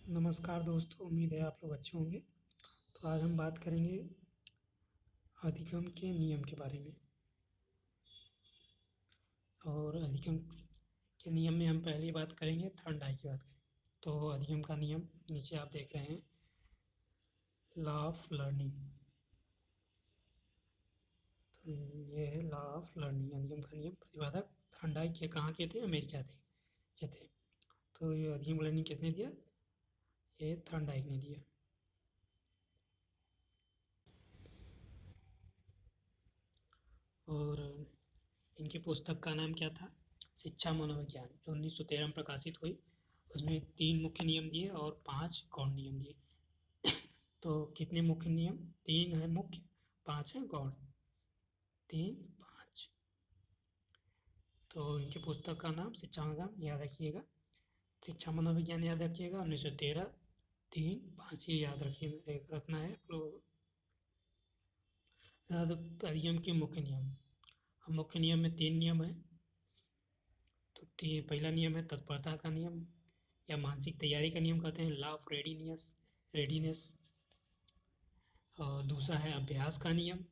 नमस्कार दोस्तों, उम्मीद है आप लोग अच्छे होंगे। तो आज हम बात करेंगे अधिगम के नियम के बारे में। और अधिगम के नियम में हम पहली बात करेंगे थर्मोडाई की बात करेंगे। तो अधिगम का नियम नीचे आप देख रहे हैं, लॉ ऑफ लर्निंग। तो ये है लॉ ऑफ लर्निंग, अधिगम का नियम। प्रतिपादक थर्मोडाई के कहाँ के थे? अमेरिका के थे। तो ये अधिगम लर्निंग किसने दिया? ये थर्मोडाई ने दिया। और इनकी पुस्तक का नाम क्या था? शिक्षा मनोविज्ञान, जो 1913 में प्रकाशित हुई। उसमें 3 मुख्य नियम दिए और 5 गौण नियम दिए। तो कितने मुख्य नियम? 3 है मुख्य, 5 है गौण। 3, 5। तो इनकी पुस्तक का नाम शिक्षा मनोविज्ञान याद रखिएगा। शिक्षा मनोविज्ञान याद रखिएगा, 1913, 3, 5 ये याद रखिए, रखना है आप लोग। अधिगम के मुख्य नियम। मुख्य नियम में 3 नियम है। तो पहला नियम है तत्परता का नियम, या मानसिक तैयारी का नियम कहते हैं, लॉ ऑफ रेडीनेस। और दूसरा है अभ्यास का नियम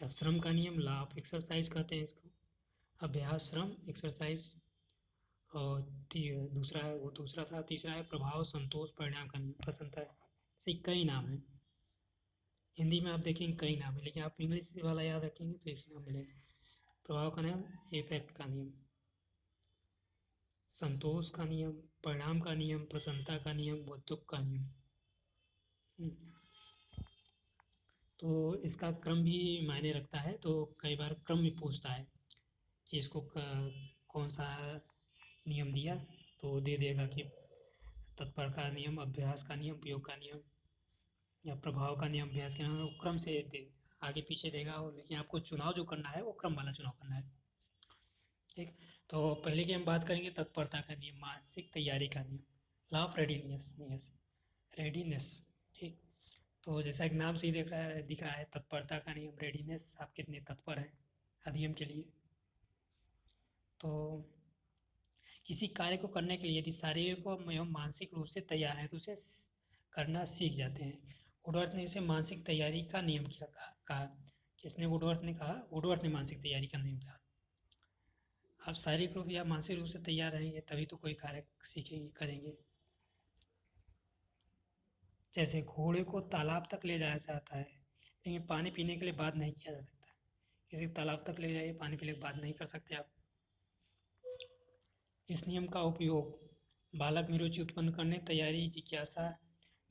या श्रम का नियम, लॉ ऑफ एक्सरसाइज कहते हैं इसको। अभ्यास, श्रम, एक्सरसाइज। और दूसरा था, तीसरा है प्रभाव, संतोष, परिणाम का नियम, प्रसन्नता। ऐसे कई नाम है। हिंदी में आप देखेंगे कई नाम है, लेकिन आप इंग्लिश वाला याद रखेंगे तो एक ही नाम मिलेगा। प्रभाव का नियम, इफेक्ट का नियम। संतोष का नियम, परिणाम का नियम, प्रसन्नता का नियम, व दुख का नियम। तो इसका क्रम भी मायने रखता है। तो कई बार क्रम भी पूछता है कि इसको कौन सा नियम दिया, तो वो दे देगा कि तत्पर का नियम, अभ्यास का नियम, उपयोग का नियम, या प्रभाव का नियम, अभ्यास के नियम। वो क्रम से दे, आगे पीछे देगा वो, लेकिन आपको चुनाव जो करना है वो क्रम वाला चुनाव करना है। ठीक। तो पहले की हम बात करेंगे तत्परता का नियम, मानसिक तैयारी का नियम, लॉ ऑफ रेडीनेस। ठीक। तो जैसा कि नाम से ही दिख रहा है तत्परता का नियम, रेडीनेस, आप कितने तत्पर हैं अधिगम के लिए। तो किसी कार्य को करने के लिए यदि शारीरिक एवं मानसिक रूप से तैयार है तो उसे करना सीख जाते हैं। वुडवर्थ ने इसे मानसिक तैयारी का नियम कहा। किसने? वुडवर्थ ने कहा। वुडवर्थ ने मानसिक तैयारी का नियम कहा। आप शारीरिक रूप या मानसिक रूप से तैयार रहेंगे तभी तो कोई कार्य सीखेंगे, करेंगे। जैसे घोड़े को तालाब तक ले जाया जाता है, लेकिन पानी पीने के लिए बात नहीं किया जा सकता। किसी तालाब तक ले जाइए, पानी पीने की बात नहीं कर सकते आप। इस नियम का उपयोग बालक में रुचि उत्पन्न करने, तैयारी, जिज्ञासा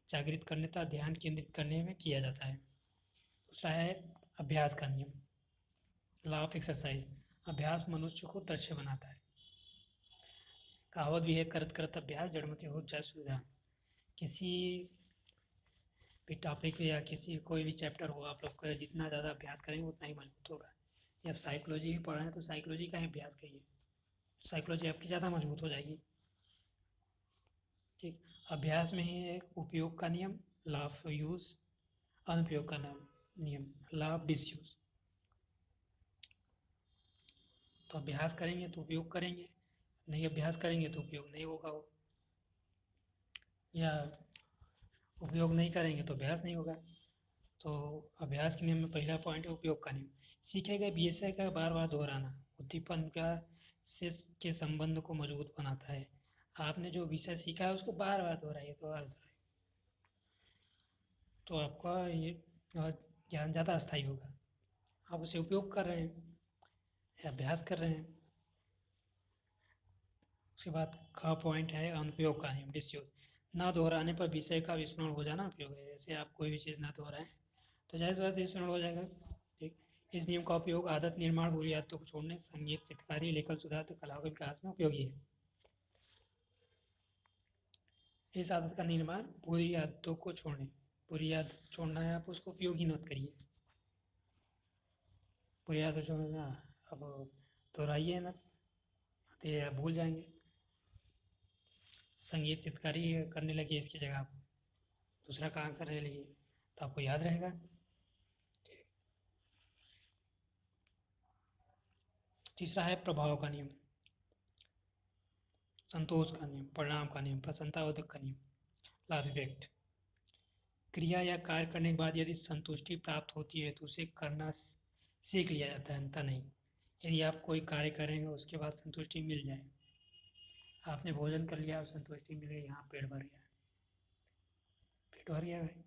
जागृत करने तथा ध्यान केंद्रित करने में किया जाता है। दूसरा है अभ्यास का नियम, लॉ ऑफ एक्सरसाइज। अभ्यास मनुष्य को दक्ष बनाता है। कहावत भी है, करत करत अभ्यास जड़मति होत जाय सुजान। किसी भी टॉपिक या किसी कोई भी चैप्टर हो, आप लोग का जितना ज़्यादा अभ्यास करेंगे उतना ही मजबूत होगा। या आप साइकोलॉजी ही पढ़ रहे हैं तो साइकोलॉजी का ही अभ्यास करिए, साइकोलॉजी आपकी ज़्यादा मजबूत हो जाएगी। ठीक। अभ्यास में ही एक उपयोग का नियम, लॉ ऑफ यूज। अनुपयोग का नाम नियम, लॉ ऑफ डिसयूज। तो अभ्यास करेंगे तो उपयोग करेंगे, नहीं अभ्यास करेंगे तो उपयोग नहीं होगा वो, या उपयोग नहीं करेंगे तो अभ्यास नहीं होगा। तो अभ्यास के नियम में पहला पॉइंट है उपयोग का नियम। सीखे गए विषय का बार बार दोहराना उद्दीपन का से के संबंध को मजबूत बनाता है। आपने जो विषय सीखा है उसको बार बार दोहराइए, दोबारा दोहराइए, तो आपका ये ज्ञान ज़्यादा स्थायी होगा। आप उसे उपयोग कर रहे हैं या अभ्यास कर रहे हैं। उसके बाद का पॉइंट है अनुपयोग का नियम, डिसयूज। ना दोहराने पर विषय का विस्मरण हो जाना उपयोग है। जैसे आप कोई भी चीज़ ना दोहराएं तो जाहिर सी बात है विस्मरण हो जाएगा। ठीक। इस नियम का उपयोग आदत निर्माण, बुरी आदतों को छोड़ने, संगीत, चित्रकारी, लेखन सुधार तथा कलाओं के विकास में उपयोगी है। इस आदत का निर्माण, बुरी आदतों को छोड़ने, बुरी आदत छोड़ना है, आप उसको उपयोगी मत करिए। बुरी आदत छोड़ना, अब दोहराइए ना तो ये आप भूल जाएंगे। संगीत, चित्रकारी करने लगे इसकी जगह आप दूसरा काम करने लगे तो आपको याद रहेगा। तीसरा है प्रभाव का नियम, संतोष का नियम, परिणाम का नियम, प्रसन्नता और दुख का नियम। लाभ इफेक्ट। क्रिया या कार्य करने के बाद यदि संतुष्टि प्राप्त होती है तो उसे करना सीख लिया जाता है, अंतर नहीं। यदि आप कोई कार्य करेंगे उसके बाद संतुष्टि मिल जाए, आपने भोजन कर लिया और संतुष्टि मिल गई, हाँ पेट भर गया, पेट भर गया भाई,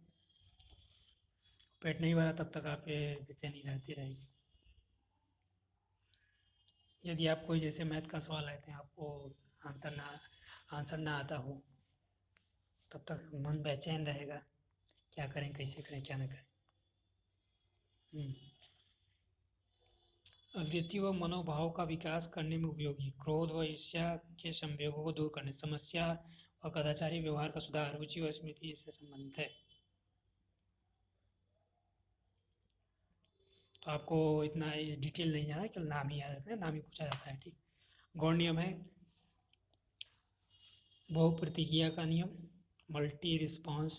पेट नहीं भरा तब तक आप बेचैनी रहती रहेगी। यदि आप कोई जैसे मैथ का सवाल लेते हैं, आपको आंसर ना आता हो, तब तक मन बेचैन रहेगा, क्या करें, कैसे करें, क्या ना करें। वृत्ति व मनोभाव का विकास करने में उपयोगी, क्रोध व ईर्ष्या के संवेगों को दूर करने, समस्या व कदाचारी व्यवहार का सुधार, रुचि व स्मृति इससे संबंधित है। तो आपको इतना डिटेल नहीं जाना, केवल नाम ही याद रखना है, नाम ही पूछा जाता है, ठीक। गौण नियम है बहुप्रतिक्रिया का नियम, मल्टी रिस्पॉन्स,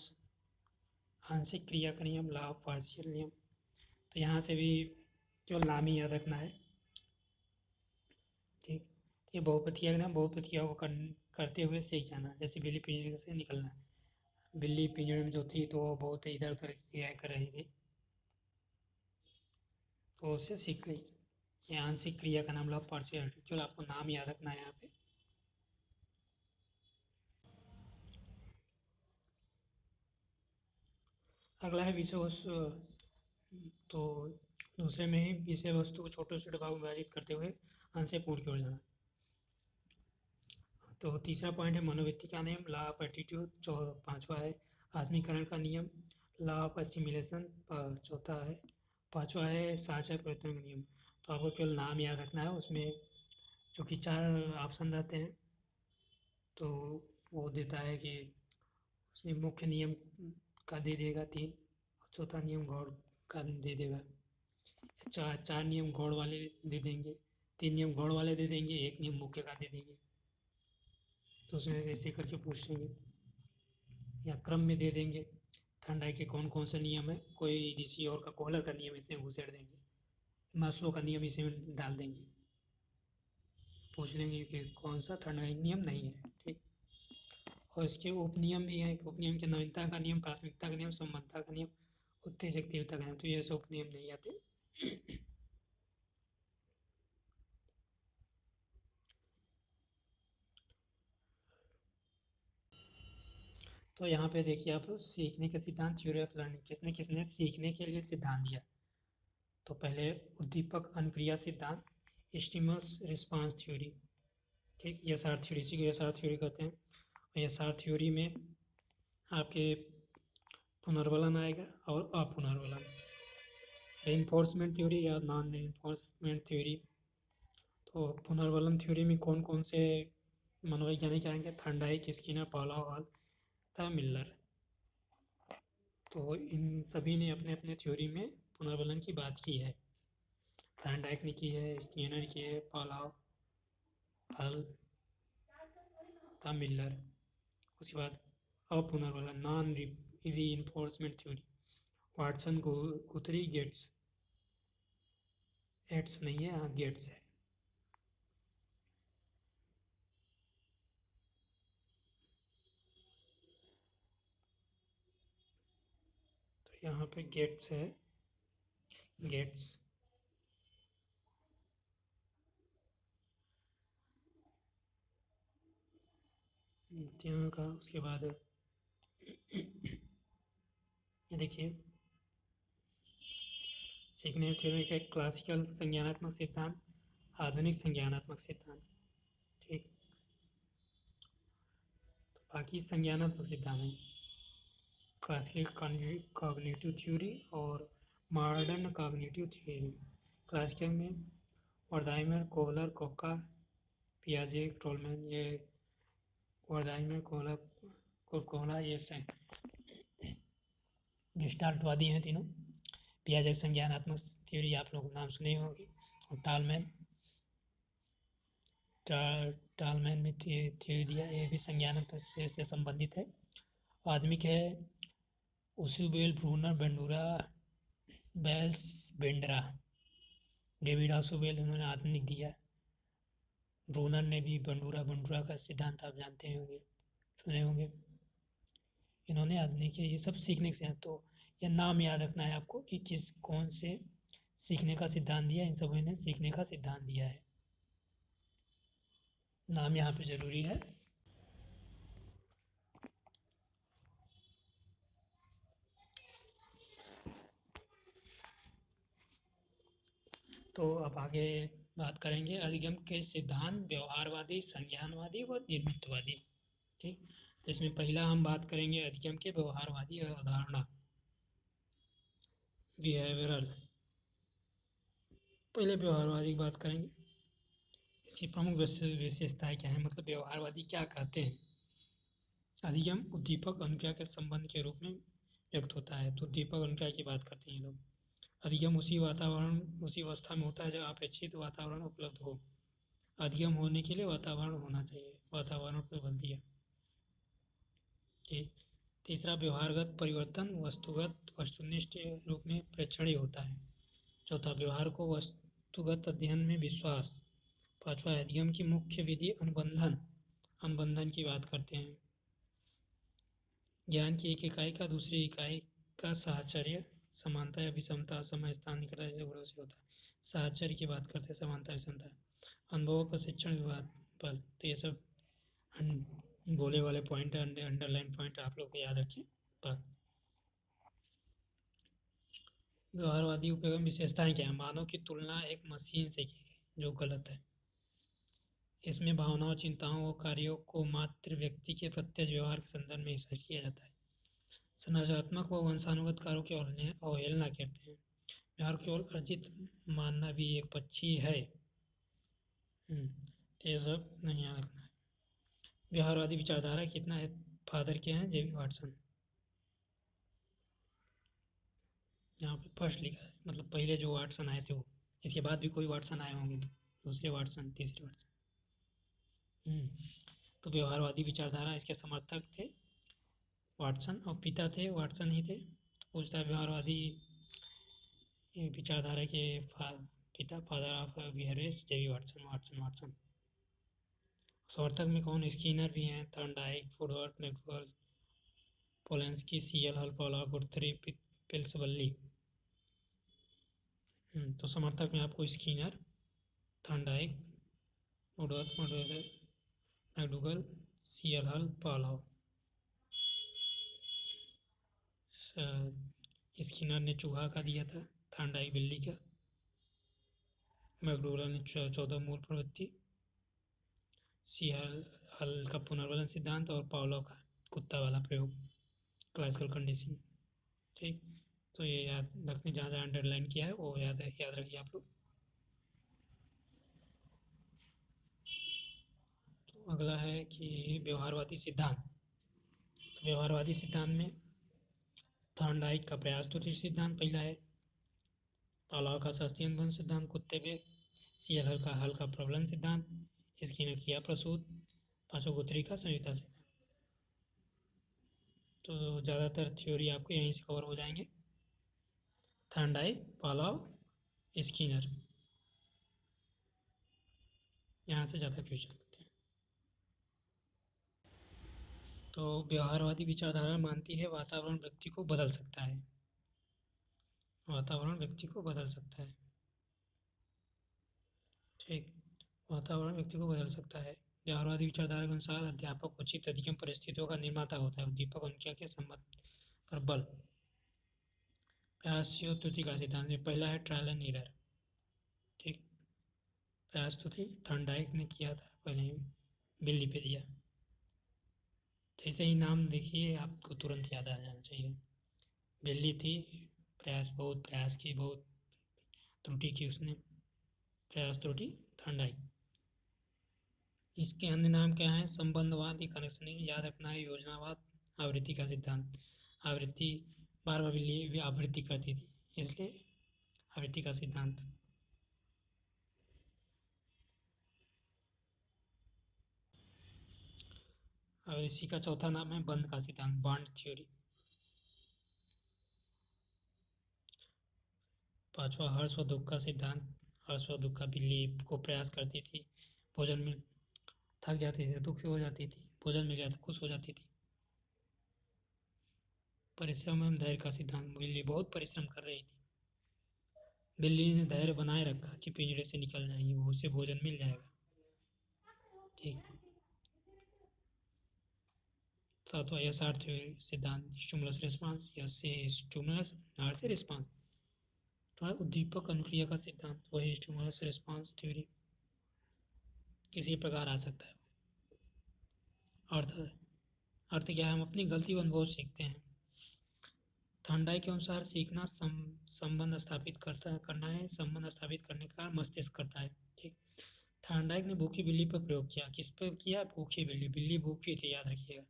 आंशिक क्रिया का नियम, लॉ ऑफ पार्शियल नियम। तो यहाँ से भी केवल नाम ही याद रखना है, ठीक। ये बहुप्रतिक्रिया का नाम, बहुप्रतिक्रियाओं को करते हुए सीख जाना, जैसे बिल्ली पिंजरे से निकलना। बिल्ली पिंजरे में जो थी तो वो बहुत इधर उधर क्रियाएँ कर रही थी, तो उससे सीख गई। ये आंशिक क्रिया का नाम लॉ ऑफ पार्शियलिटी, केवल आपको नाम याद रखना है यहाँ पे। अगला है विषय वस्तु। तो दूसरे में ही विषय वस्तु को छोटे छोटे भागों में विभाजित करते हुए अंश से पूर्ण की ओर जाना। तो तीसरा पॉइंट है मनोवृत्ति का नियम, लॉ ऑफ एटीट्यूड। पांचवा है आत्मीकरण का नियम, लॉ ऑफ असिमिलेशन। चौथा है, पांचवा है साझा परिवर्तन का नियम। तो आपको केवल नाम याद रखना है, उसमें जो कि 4 ऑप्शन रहते हैं, तो वो देता है कि उसमें मुख्य नियम का दे देगा 3, चौथा नियम गौड़ का दे देगा। 4 नियम गौड़ वाले दे देंगे, 3 नियम गौड़ वाले दे देंगे, 1 नियम मुख्य का दे देंगे। तो उसमें से ऐसे करके पूछ लेंगे, या क्रम में दे देंगे। थर्नडाइक के कौन कौन से नियम है, कोई किसी और का कोहलर का नियम इसमें घुसेड़ देंगे, मास्लो का नियम इसमें डाल देंगे, पूछ लेंगे कि कौन सा थर्नडाइक नियम नहीं है, ठीक। और इसके उपनियम भी हैं, उपनियम के नवीनता का नियम, प्राथमिकता का नियम, संबद्धता का नियम, उत्तेजक तीव्रता का नियम। तो ये सब उपनियम नहीं आते। तो यहाँ पे देखिए आप, सीखने के सिद्धांत, थ्योरी ऑफ लर्निंग, किसने किसने सीखने के लिए सिद्धांत दिया। तो पहले उद्दीपक अनुक्रिया सिद्धांत, स्टिमुलस रिस्पांस थ्योरी, ठीक। एसआर थ्योरी, इसी को एसआर थ्योरी कहते हैं। एसआर थ्योरी में आपके पुनर्वलन आएगा और अपुनर्वलन। रेनफोर्समेंट थ्योरी या नॉन रेनफोर्समेंट थ्योरी। तो पुनर्वलन थ्योरी में कौन कौन से मनोवैज्ञानिक आएंगे, थर्नडाइक, स्किनर, पाउलो हॉल तथा मिलर। तो इन सभी ने अपने अपने थ्योरी में पुनर्वलन की बात की है। थर्नडाइक ने की है, स्किनर की है, पाउलो हॉल तथा मिलर। उसके बाद अपुनर्वलन, non reinforcement theory, Watson, Guthrie, Gates. एट्स नहीं है, हाँ गेट्स है। तो यहाँ पे गेट्स है, गेट्स। तीनों का। उसके बाद ये देखिए, सीखने थ्योरी का क्लासिकल संज्ञानात्मक सिद्धांत, आधुनिक संज्ञानात्मक सिद्धांत, ठीक। तो बाकी संज्ञानात्मक सिद्धांत हैं क्लासिकल कॉग्निटिव थ्योरी और मॉडर्न कॉग्निटिव थ्योरी। क्लासिकल में वर्दाइमर, कोहलर, कोक्का, पियाजे, टोलमैन, ये वर्दाइमर, कोहलर ये गेस्टाल्टवादी हैं तीनों। पियाजे संज्ञानात्मक थ्योरी आप लोग नाम सुने होंगे, और टालमैन में थ्योरी दिया, ये भी संज्ञानात्मक से संबंधित है। आधुनिक है उसूबेल, Brunner, Bandura, bells, बेंडरा। David Ausubel उन्होंने आधुनिक दिया। ब्रूनर ने भी बंडूरा का सिद्धांत आप जानते होंगे, सुने होंगे। इन्होंने आधुनिक किया, ये सब सीखने से हैं। तो यह नाम याद रखना है आपको कि किस कौन से सीखने का सिद्धांत दिया, इन सबों ने सीखने का सिद्धांत दिया है। नाम यहाँ पे जरूरी है। तो अब आगे बात करेंगे अधिगम के सिद्धांत, व्यवहारवादी, संज्ञानवादी व निर्मितवादी। ठीक, तो इसमें पहला हम बात करेंगे अधिगम के व्यवहारवादी अवधारणा, बिहेवियरल। पहले व्यवहारवादी की बात करेंगे, इसकी प्रमुख विशेषताएं क्या है, मतलब व्यवहारवादी क्या कहते हैं। अधिगम उद्दीपक अनुक्रिया के संबंध के रूप में व्यक्त होता है। तो उद्दीपक अनुक्रिया की बात करते हैं ये लोग। अधिगम उसी वातावरण, उसी अवस्था में होता है जब अपेक्षित वातावरण उपलब्ध हो। अधिगम होने के लिए वातावरण होना चाहिए, वातावरण पर बल दिया। ठीक, तीसरा व्यवहारगत परिवर्तन वस्तुगत वस्तुनिष्ठ रूप में प्रेक्षणीय होता है। चौथा व्यवहार को वस्तुगत अध्ययन में विश्वास। पांचवा अधिगम की मुख्य विधि अनुबंधन, अनुबंधन की बात करते हैं। ज्ञान की एक इकाई का दूसरी इकाई का साहचर्य, समानता या विषमता, समय स्थान निकटता जैसे गुणों से होता है। साहचर्य की बात करते हैं, समानता विषमता। अनुभव प्रशिक्षण विवाद बल। तो ये सब बोले वाले पॉइंट, अंडरलाइन पॉइंट आप लोग को याद रखिए। बस व्यवहारवादी उपयोग विशेषताएं क्या है, मानव की तुलना एक मशीन से की गई जो गलत है। इसमें भावनाओं, चिंताओं और कार्यों को मात्र व्यक्ति के प्रत्यक्ष व्यवहार के संदर्भ में स्पष्ट किया जाता है। संरचनात्मक व वंशानुगत कार्यों की अवहेलना करते हैं। व्यवहार केवल अर्जित मानना भी एक पक्षी है। तो ये सब नहीं याद रखना है। व्यवहारवादी विचारधारा कितना है, फादर के हैं जेबी वाटसन। यहाँ पे फर्स्ट लिखा है, मतलब पहले जो वाटसन आए थे वो। इसके बाद भी कोई वाटसन आए होंगे, तो दूसरे वाटसन, तीसरे वाटसन। तो व्यवहारवादी विचारधारा, इसके समर्थक थे वाटसन और पिता थे वाटसन ही थे। तो पूछता है व्यवहारवादी विचारधारा के पिता, father of behaviours, J B Watson. Watson Watson समर्थक में कौन, स्किनर भी हैं, Thorndike, Woodworth, McDougall, Polanski, C L Hull, Pavlov, Guthrie, Pillsbury. तो समर्थक में आपको Skinner, Thorndike, Woodworth, McDougall, C L Hull, Pavlov. Skinner ने चूहा का दिया था, थॉर्नडाइक बिल्ली का, मैकडूगल ने 14 मूल प्रवृत्ति, सीएल हल का पुनर्वलन सिद्धांत और पॉलॉक का कुत्ता वाला प्रयोग, क्लासिकल कंडीशन। ठीक, तो ये याद रखने, जहाँ जहाँ अंडरलाइन किया है वो याद रखिए आप लोग। तो अगला है कि व्यवहारवादी सिद्धांत। तो व्यवहारवादी सिद्धांत में थॉर्नडाइक का प्रयास त्रुटि सिद्धांत पहला है, पॉलॉक का शास्त्रीय अनुबंध सिद्धांत कुत्ते पे, सीएल हल का प्रबलन सिद्धांत, स्किनर किया प्रसूत, पांचों गुथरी का संयुक्ता सिद्धांत। तो ज़्यादातर थ्योरी आपको यहीं से कवर हो जाएंगे, थॉर्नडाइक, पॉलॉक, स्किनर, यहाँ से ज़्यादा क्वेश्चन होते हैं। तो व्यवहारवादी विचारधारा मानती है वातावरण व्यक्ति को बदल सकता है, वातावरण व्यक्ति को बदल सकता है। ठीक, वातावरण व्यक्ति को बदल सकता है। व्यवहारवादी विचारधारा के अनुसार अध्यापक उचित अधिगम परिस्थितियों का निर्माता होता है। उद्दीपक अनुक्रिया के संबंध पर बल। प्रयास और त्रुटि का सिद्धांत में पहला है ट्रायल एंड एरर। ठीक, प्रयास त्रुटि थॉर्नडाइक ने किया था, पहले ही बिल्ली पे दिया। जैसे ही नाम देखिए आपको तुरंत याद आ जाना चाहिए, बिल्ली थी, बहुत प्रयास की, बहुत त्रुटि की उसने, प्रयास त्रुटि थॉर्नडाइक। इसके अन्य नाम क्या है, संबंधवाद, कनेक्शनिंग याद रखना है, योजनावाद, आवृत्ति का सिद्धांत। आवृत्ति बार बार बिल्ली आवृत्ति करती थी, इसलिए आवृत्ति का सिद्धांत। और इसी का चौथा नाम है बंध का सिद्धांत, बॉन्ड थ्योरी। पांचवा हर्ष व दुख का सिद्धांत। हर्ष व दुख का, बिल्ली को प्रयास करती थी, भोजन में थक जाती थी, दुखी हो जाती थी, भोजन मिल जाता खुश हो जाती थी। परिश्रम एवं धैर्य का सिद्धांत। बिल्ली बहुत परिश्रम कर रही थी। बिल्ली ने धैर्य बनाए रखा कि पिंजरे से निकल जाएगी, वो उसे भोजन मिल जाएगा। ठीक। सातवां यथार्थ सिद्धांत, स्टिमुलस रिस्पांस। यस से स्टिमुलस, आर से रिस्पांस। तो उद्दीपक अनुक्रिया का सिद्धांत, वही स्टिमुलस रिस्पांस थ्योरी, किसी प्रकार आ सकता है। अर्थ, अर्थ क्या है? हम अपनी गलती व अनुभव सीखते हैं। थॉर्नडाइक के अनुसार सीखना संबंध स्थापित करना है, संबंध स्थापित करने का मस्तिष्क करता है। ठीक। थॉर्नडाइक ने भूखी बिल्ली पर प्रयोग किया। किस पर किया? भूखी बिल्ली। बिल्ली भूखी थी, याद रखिएगा।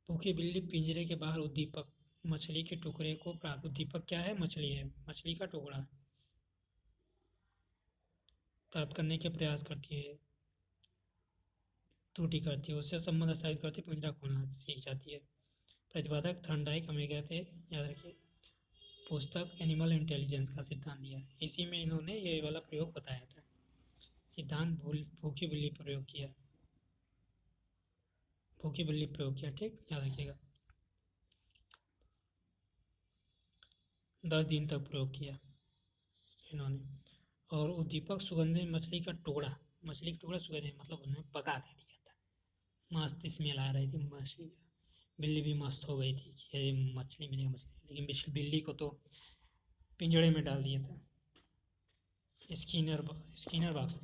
भूखी बिल्ली पिंजरे के बाहर उद्दीपक, मछली के टुकड़े को प्राप्त। उद्दीपक क्या है? मछली है, मछली का टुकड़ा प्राप्त करने के प्रयास करती है, त्रुटि करती है, उससे संबंध स्थापित करती है, पिंजरा खोलना सीख जाती है। प्रतिपादक थॉर्नडाइक अमेरिका थे, याद रखिए। पुस्तक एनिमल इंटेलिजेंस का सिद्धांत दिया, इसी में इन्होंने ये वाला प्रयोग बताया था। सिद्धांत भूखी बिल्ली प्रयोग किया, भूखी बिल्ली प्रयोग किया। ठीक, याद रखिएगा। 10 दिन तक प्रयोग किया इन्होंने। और उद्दीपक सुगंधित मछली का टुकड़ा, मछली का टुकड़ा सुगंधित मतलब उन्होंने पका के दिया था। मस्त स्मेल आ रही थी मछली का। बिल्ली भी मस्त हो गई थी कि ये मछली मिलेगी, मछली। लेकिन बिल्ली को तो पिंजड़े में डाल दिया था। स्किनर बॉक्स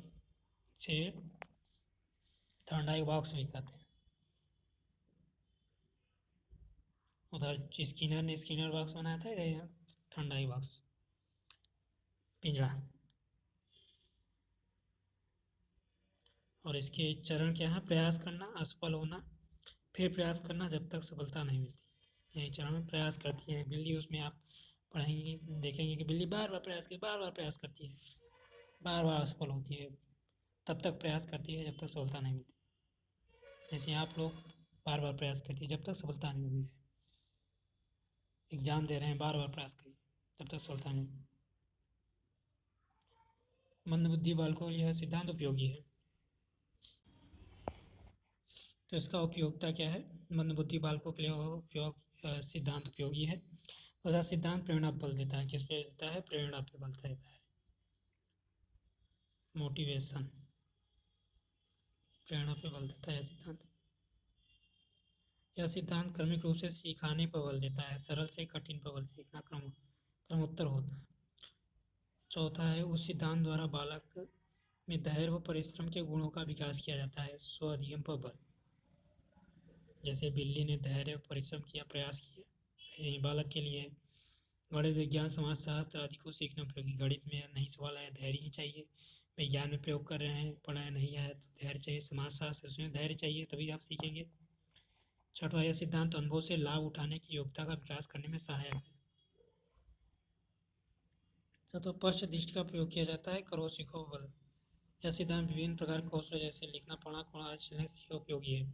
से, थॉर्नडाइक बॉक्स भी कहते हैं। उधर स्किनर ने स्किनर बॉक्स बनाया था, इधर थॉर्नडाइक बॉक्स, पिंजड़ा। और इसके चरण क्या है? प्रयास करना, असफल होना, फिर प्रयास करना जब तक सफलता नहीं मिलती। यही चरण में प्रयास करती है बिल्ली। उसमें आप पढ़ेंगे, देखेंगे कि बिल्ली बार बार प्रयास करती है, बार बार असफल होती है, तब तक प्रयास करती है जब तक सफलता नहीं मिलती। जैसे आप लोग बार बार प्रयास करती है जब तक सफलता नहीं मिलती। एग्जाम दे रहे हैं, बार बार प्रयास करिए जब तक सफलता नहीं। मंदबुद्धि बालकों के लिए यह सिद्धांत उपयोगी है। तो इसका उपयोगिता क्या है? मंदबुद्धि बालकों के लिए सिद्धांत उपयोगी है। और सिद्धांत प्रेरणा पर बल देता है। किस पे देता है? प्रेरणा पे बल देता है, मोटिवेशन, प्रेरणा पे बल देता है सिद्धांत। यह सिद्धांत क्रमिक रूप से सिखाने पर बल देता है। सरल से कठिन पर बल सीखना क्रमोत्तर होता है। चौथा है, उस सिद्धांत द्वारा बालक में धैर्य व परिश्रम के गुणों का विकास किया जाता है। स्व अधिगम पर बल। जैसे बिल्ली ने धैर्य परिश्रम किया, प्रयास किया, ऐसे ही बालक के लिए गणित, विज्ञान, समाजशास्त्र आदि को सीखना उपयोगी। गणित में नहीं सवाल आया, धैर्य ही चाहिए। विज्ञान में प्रयोग कर रहे हैं, पढ़ाया नहीं आया तो धैर्य चाहिए। समाजशास्त्र, उसमें धैर्य चाहिए, तभी आप सीखेंगे। छठवां, यह सिद्धांत अनुभव से लाभ उठाने की योग्यता का विकास करने में सहायक है। तो पश्च दृष्टि का प्रयोग किया जाता है, करो सीखो बल। यह सिद्धांत विभिन्न प्रकार के कौशल जैसे लिखना, पढ़ना आदि सीखना उपयोगी है।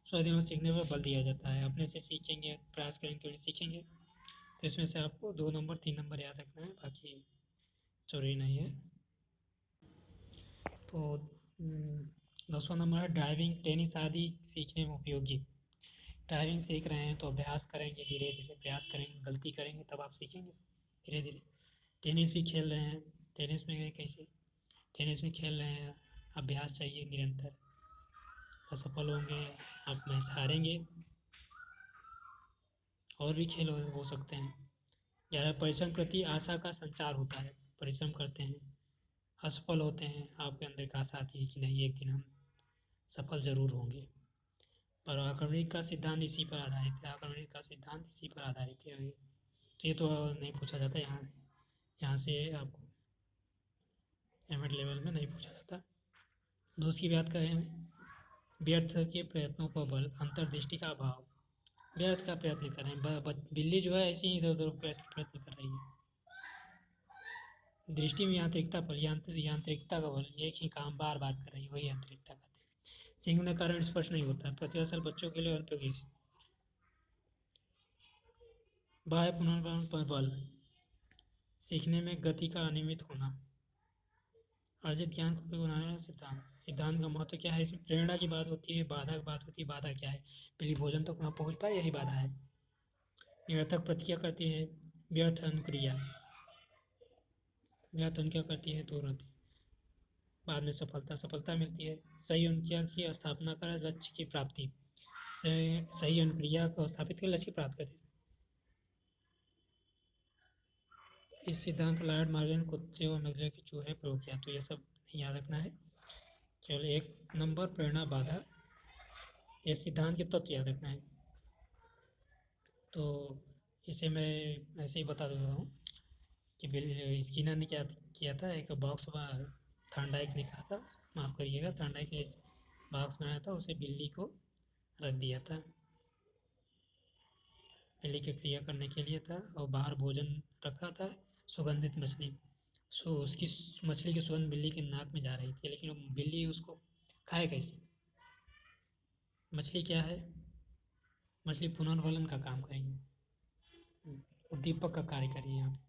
स्वाध्याय में सीखने पर बल दिया जाता है। अपने से सीखेंगे, प्रयास करेंगे तो सीखेंगे। तो इसमें से आपको 2 नंबर 3 नंबर याद रखना है, बाकी जरूरी नहीं है। तो 10वां नंबर है ड्राइविंग, टेनिस आदि सीखने में उपयोगी। ड्राइविंग सीख रहे हैं तो अभ्यास करेंगे, धीरे धीरे प्रयास करेंगे, गलती करेंगे, तब आप सीखेंगे धीरे धीरे। टेनिस भी खेल रहे हैं, टेनिस में कैसे? टेनिस में खेल रहे हैं, अभ्यास चाहिए निरंतर। असफल होंगे, आप मैच हारेंगे। और भी खेल हो सकते हैं। 11, परिश्रम प्रति आशा का संचार होता है। परिश्रम करते हैं, असफल होते हैं, आपके अंदर एक आशा आती है कि नहीं, एक दिन हम सफल जरूर होंगे। पर आक्रमणिक का सिद्धांत इसी पर आधारित है। आक्रमणिक का सिद्धांत इसी पर आधारित है। तो ये तो नहीं पूछा जाता यहाँ से आपको एमएड लेवल में नहीं पूछा जाता। दूसरी बात करें, व्यर्थ के प्रयत्नों पर बल, अंतर्दृष्टि का अभाव। व्यर्थ का प्रयत्न कर रहे हैं, बिल्ली जो है ऐसे ही इधर उधर प्रयत्न कर रही है। दृष्टि में यांत्रिकता बल, यांत्रिकता का बल, एक ही काम बार बार कर रही है, वही यांत्रिकता कहते हैं। सीखने का कारण स्पष्ट नहीं होता। प्रतिभाशाल बच्चों के लिए अनुपयोगी। बाह्य पुनर्वरण पर बल, सीखने में गति का अनियमित होना। अर्जित ज्ञान को उपयोग बनाने वाला सिद्धांत। सिद्धांत का महत्व क्या है? इसमें प्रेरणा की बात होती है, बाधा की बात होती है। बाधा क्या है? पहले भोजन तक ना पहुंच पाए, यही बाधा है। निरर्थक प्रतिक्रिया करती है, व्यर्थ अनुक्रिया, व्यर्थ अनुक्रिया करती है, दूर होती है। बाद में सफलता मिलती है। सही अनुक्रिया की स्थापना कर लक्ष्य की प्राप्ति, सही अनुक्रिया को स्थापित कर लक्ष्य की प्राप्त करती है। इस सिद्धांत को लॉयड मॉर्गन कुत्ते और नजर के चूहे प्रयोग किया। तो ये सब नहीं याद रखना है। केवल 1 नंबर प्रेरणा बाधा, ये सिद्धांत के तत्व याद रखना है। तो इसे मैं ऐसे ही बता देता हूँ कि स्किनर ने क्या किया था, एक बॉक्स थॉर्नडाइक ने कहा था, माफ़ करिएगा, थॉर्नडाइक ने बॉक्स बनाया था, उसे बिल्ली को रख दिया था, बिल्ली की क्रिया करने के लिए था, और बाहर भोजन रखा था, सुगंधित मछली। उसकी मछली की सुगंध बिल्ली के नाक में जा रही थी, लेकिन बिल्ली उसको खाए कैसे? मछली क्या है? मछली पुनर्वलन का काम करेगी, उद्दीपक का कार्य कर रही है यहाँ पे।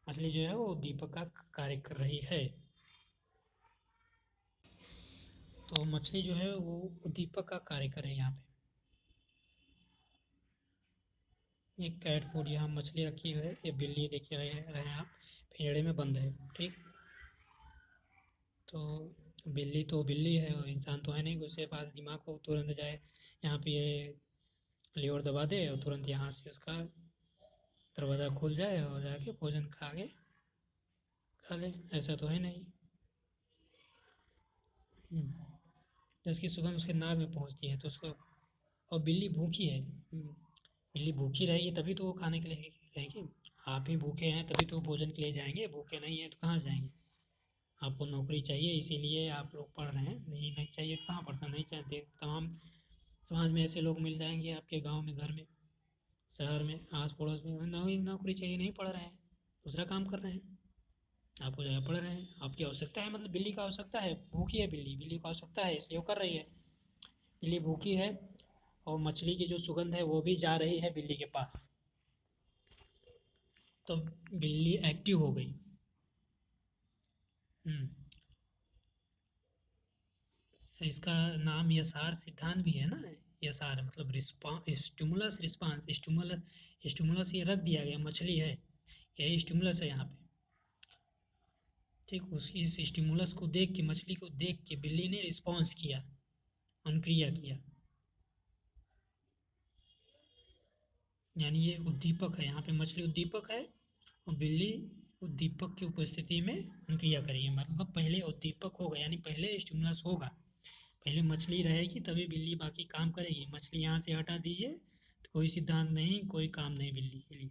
मछली जो है वो उद्दीपक का कार्य कर रही है। तो मछली जो है वो उद्दीपक का कार्य कर रही है यहाँ पे। एक कैट फूड, यहाँ मछली रखी हुई है, ये बिल्ली देख रहे हैं आप, पिंजड़े में बंद है, ठीक। तो बिल्ली तो बिल्ली है, और इंसान तो है नहीं कि उसके पास दिमाग को तुरंत जाए यहाँ पे ये लीवर दबा दे और तुरंत यहाँ से उसका दरवाज़ा खुल जाए और जाके भोजन खा ले, ऐसा तो है नहीं। तो उसकी सुगंध उसके नाक में पहुँचती है तो उसको, और बिल्ली भूखी है, बिल्ली भूखी रहेगी तभी तो वो खाने के लिए रहेगी। आप ही भूखे हैं तभी तो भोजन के लिए जाएंगे, भूखे नहीं हैं तो कहाँ जाएंगे? आपको नौकरी चाहिए इसीलिए आप लोग पढ़ रहे हैं, नहीं चाहिए तो कहाँ पढ़ता, नहीं चाहते, तमाम समाज में ऐसे लोग मिल जाएंगे आपके गांव में, घर में, शहर में, आस पड़ोस में, नौकरी चाहिए, नहीं पढ़ रहे हैं, दूसरा काम कर रहे हैं, आपको जगह पढ़ रहे हैं, आपकी आवश्यकता है, मतलब बिल्ली का आवश्यकता है, भूखी है बिल्ली को आवश्यकता है इसलिए वो कर रही है। बिल्ली भूखी है और मछली की जो सुगंध है वो भी जा रही है बिल्ली के पास, तो बिल्ली एक्टिव हो गई। हम्म, इसका नाम यसार सिद्धांत भी है ना, यसार मतलब स्टिमुलस रिस्पांस, स्टिमुलस ये रख दिया गया, मछली है, यही स्टिमुलस है यहाँ पे, ठीक। उस इस स्टिमुलस को देख के, मछली को देख के बिल्ली ने रिस्पॉन्स किया, अनुक्रिया किया, यानी ये उद्दीपक है, यहाँ पे मछली उद्दीपक है और बिल्ली उद्दीपक की उपस्थिति में अनुक्रिया करेगी, मतलब पहले उद्दीपक होगा, यानी पहले स्टिमुलस होगा, पहले मछली रहेगी तभी बिल्ली बाकी काम करेगी। मछली यहाँ से हटा दीजिए तो कोई सिद्धांत नहीं, कोई काम नहीं बिल्ली के लिए।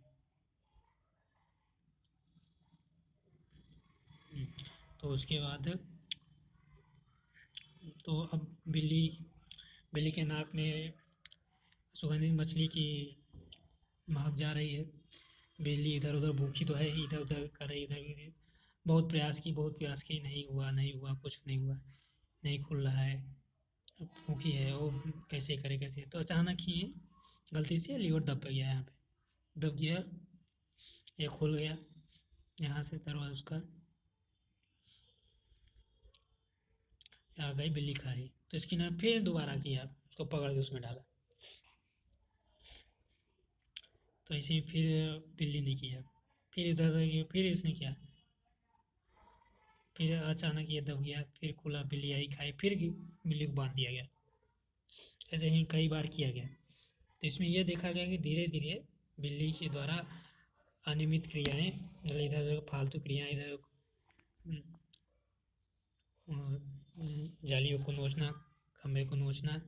तो उसके बाद, तो अब बिल्ली बिल्ली के नाक में सुगंधित मछली की महक जा रही है, बिल्ली इधर उधर भूखी तो है ही, इधर उधर कर रही, इधर उधर बहुत प्रयास की, नहीं हुआ, कुछ नहीं हुआ, नहीं खुल रहा है, अब भूखी है वो, कैसे करे कैसे, तो अचानक ही गलती से लीवर दब गया, यहाँ पे दब गया, ये खुल गया, यहाँ से दरवाजा उसका, आ गई बिल्ली खा रही, तो इसकी ना फिर दोबारा किया, उसको पकड़ के उसमें डाला, तो ऐसे ही फिर बिल्ली ने किया, फिर इधर उधर किया, फिर इसने किया, फिर अचानक ये दब गया, फिर खुला, बिल्ली आई खाई, फिर बिल्ली को बांध दिया गया, ऐसे ही कई बार किया गया। तो इसमें यह देखा गया कि धीरे धीरे बिल्ली के द्वारा अनियमित क्रियाएं, मतलब इधर उधर फालतू क्रियाएं, इधर जालियों को नोचना, खम्भे को नोचना,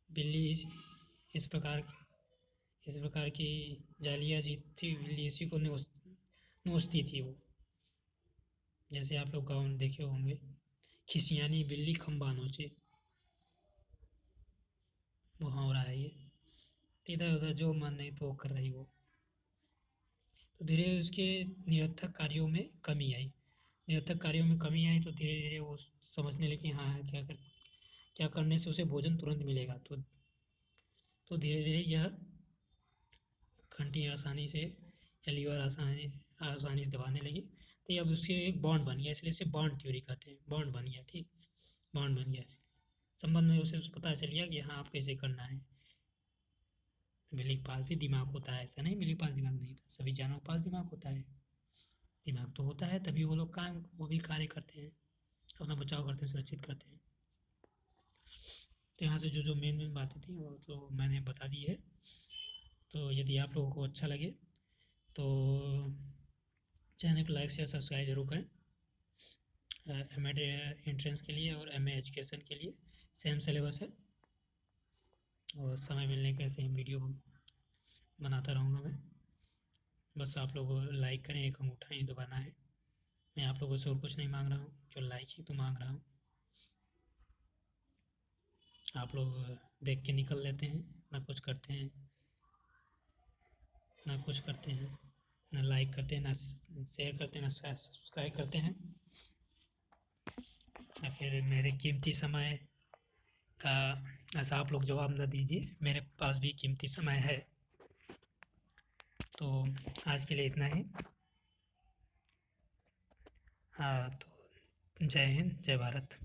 बिल्ली इस प्रकार इस प्रकार की जालियाँ जी थी, बिल्ली इसी को नोचती थी वो, जैसे आप लोग गाँव में देखे होंगे, खिसियानी बिल्ली खम्बा नोचे, मुहावरा है ये, इधर उधर जो मन नहीं तो कर रही वो। तो धीरे धीरे उसके निरर्थक कार्यों में कमी आई, निरर्थक कार्यों में कमी आई तो धीरे धीरे वो समझने लगी, हाँ क्या करने से उसे भोजन तुरंत मिलेगा, तो धीरे धीरे यह घंटी आसानी से या लीवर आसानी से दबाने लगी, तो ये अब उसके एक बॉन्ड बन गया, इसलिए इसे बॉन्ड थ्योरी कहते हैं, बॉन्ड बन गया, ठीक, बॉन्ड बन गया, इसलिए संबंध में उसे पता चल गया कि हाँ आप कैसे करना है। तो बिल्ली के पास भी दिमाग होता है, ऐसा नहीं बिल्ली के पास दिमाग नहीं होता, सभी जानवरों के पास दिमाग होता है। दिमाग तो होता है तभी वो भी कार्य करते हैं, अपना बचाव करते हैं, सुरक्षित करते हैं। तो यहाँ से जो जो मेन मेन बातें थी वो तो मैंने बता दी है। तो यदि आप लोगों को अच्छा लगे तो चैनल को लाइक शेयर सब्सक्राइब जरूर करें। एम.एड एंट्रेंस के लिए और एम.ए एजुकेशन के लिए सेम सिलेबस है, और समय मिलने पे ऐसे ही वीडियो बनाता रहूँगा मैं। बस आप लोग लाइक करें, एक अंगूठा ही दबाना है। मैं आप लोगों से और कुछ नहीं मांग रहा हूँ, जो लाइक ही तो मांग रहा हूँ। आप लोग देख के निकल लेते हैं, ना कुछ करते हैं, ना कुछ करते हैं, ना लाइक करते हैं, ना शेयर करते हैं, ना सब्सक्राइब करते हैं, या फिर मेरे कीमती समय का ऐसा आप लोग जवाब ना दीजिए, मेरे पास भी कीमती समय है। तो आज के लिए इतना ही। हाँ, तो जय हिंद, जय भारत।